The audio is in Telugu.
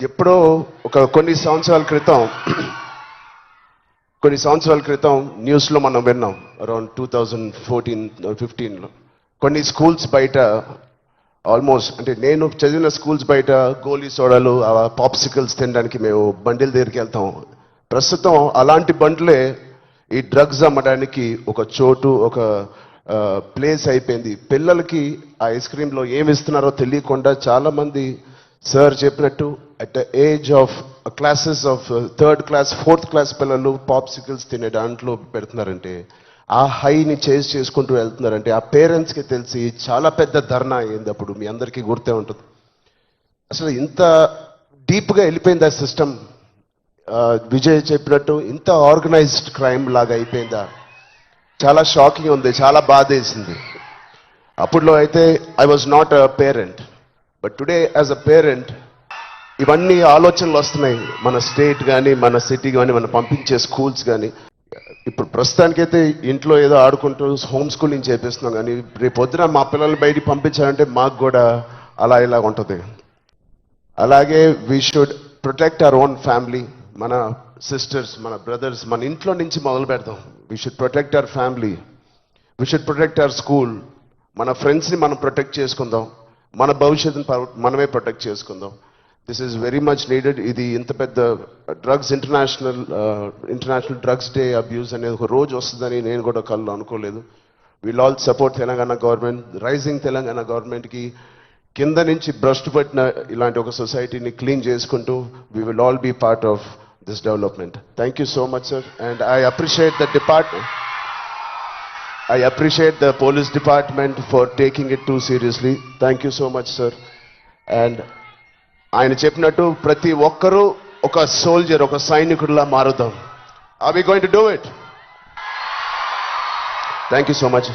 ఎప్పుడో కొన్ని సంవత్సరాల క్రితం న్యూస్లో మనం విన్నాం. అరౌండ్ 2014-15లో కొన్ని స్కూల్స్ బయట ఆల్మోస్ట్, అంటే నేను చదివిన స్కూల్స్ బయట గోలీ సోడాలు, పాప్సికల్స్ తినడానికి మేము బండిల దగ్గరికి వెళ్తాం. ప్రస్తుతం అలాంటి బండ్లే ఈ డ్రగ్స్ అమ్మడానికి ఒక చోటు, ఒక ప్లేస్ అయిపోయింది. పిల్లలకి ఆ ఐస్ క్రీమ్లో ఏమి ఇస్తున్నారో తెలియకుండా చాలామంది సార్ చెప్పినట్టు at the age of classes of 3rd class 4th class పిల్లలు పాప్సికల్స్ తినే దాంట్లో పెడుతున్నారంటే, ఆ హైని చేజ్ చేసుకుంటూ వెళ్తున్నారంటే ఆ పేరెంట్స్కి తెలిసి చాలా పెద్ద ధర్నా అయింది. అప్పుడు మీ అందరికీ గుర్తే ఉంటుంది. అసలు ఇంత డీప్గా వెళ్ళిపోయింది ఆ సిస్టమ్. విజయ్ చెప్పినట్టు ఇంత ఆర్గనైజ్డ్ క్రైమ్ లాగా అయిపోయిందా? చాలా షాకింగ్ ఉంది, చాలా బాధ వేసింది. అప్పుడులో అయితే I was not a parent, but today as a parent ఇవన్నీ ఆలోచనలు వస్తున్నాయి. మన స్టేట్ కానీ, మన సిటీ కానీ, మనం పంపించే స్కూల్స్ కానీ. ఇప్పుడు ప్రస్తుతానికైతే ఇంట్లో ఏదో ఆడుకుంటూ హోమ్ స్కూలింగ్ చేపిస్తున్నాం, కానీ రేపు పొద్దున మా పిల్లల్ని బయటికి పంపించాలంటే మాకు కూడా అలా ఇలా ఉంటుంది. అలాగే we should protect our own family. మన సిస్టర్స్, మన బ్రదర్స్, మన ఇంట్లో నుంచి మొదలు పెడతాం. We should protect our family, we should protect our school. మన ఫ్రెండ్స్ని మనం ప్రొటెక్ట్ చేసుకుందాం, మన భవిష్యత్తుని మనమే ప్రొటెక్ట్ చేసుకుందాం. This is very much needed. ఇది ఇంత పెద్ద drugs international drugs day abuse అనేది ఒక రోజు వస్తుందని నేను కూడా కళ్ళు అనుకోలేదు. Will all support Telangana government, rising Telangana గవర్నమెంట్కి. కింద నుంచి భ్రష్టు పట్టిన ఇలాంటి ఒక సొసైటీని క్లీన్ చేసుకుంటూ we will all be part of this development. Thank you so much sir. And I appreciate the police department for taking it too seriously. Thank you so much, sir. And ఆయన చెప్పినట్టు ప్రతి ఒక్కరూ ఒక సోల్జర్, ఒక సైనికుడిలా మారుదాం. Are we going to do it? Thank you so much.